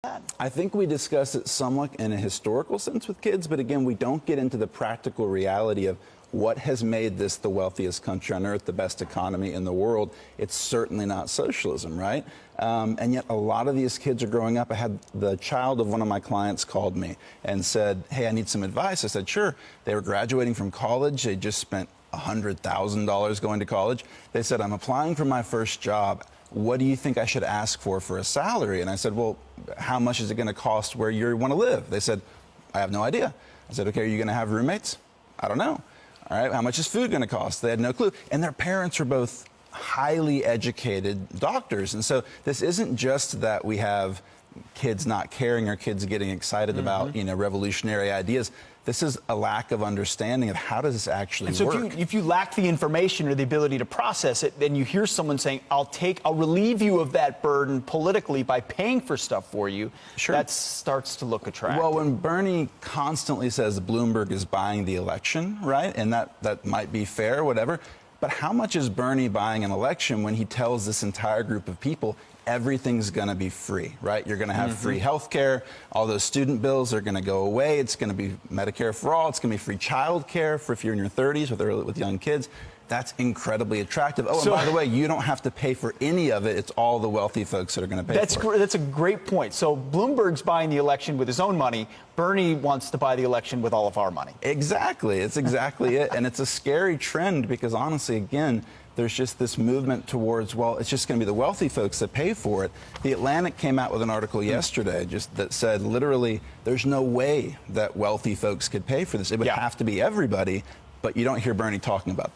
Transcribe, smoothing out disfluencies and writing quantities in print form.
that? I think we discuss it somewhat in a historical sense with kids, but again, we don't get into the practical reality of what has made this the wealthiest country on earth, the best economy in the world. It's certainly not socialism, right? And yet a lot of these kids are growing up. I had the child of one of my clients called me and said, hey, I need some advice. I said, sure. They were graduating from college. They just spent $100,000 going to college. They said, I'm applying for my first job. What do you think I should ask for a salary? And I said, well, how much is it going to cost where you want to live? They said, I have no idea. I said, okay, are you going to have roommates? I don't know. All right, how much is food going to cost? They had no clue. And their parents were both highly educated doctors. And so this isn't just that we have kids not caring or kids getting excited about, revolutionary ideas. This is a lack of understanding of how does this actually work. So if you lack the information or the ability to process it, then you hear someone saying, I'll relieve you of that burden politically by paying for stuff for you. Sure. That starts to look attractive. Well, when Bernie constantly says Bloomberg is buying the election, right, and that might be fair, whatever, but how much is Bernie buying an election when he tells this entire group of people everything's going to be free, right? You're going to have free health care. All those student bills are going to go away. It's going to be Medicare for all. It's going to be free child care for if you're in your 30s with young kids. That's incredibly attractive. Oh, and by the way, you don't have to pay for any of it. It's all the wealthy folks that are going to pay for it. That's a great point. So Bloomberg's buying the election with his own money. Bernie wants to buy the election with all of our money. Exactly. It's exactly it. And it's a scary trend because, honestly, again, there's just this movement towards, well, it's just going to be the wealthy folks that pay for it. The Atlantic came out with an article yesterday that said, literally, there's no way that wealthy folks could pay for this. It would have to be everybody, but you don't hear Bernie talking about that.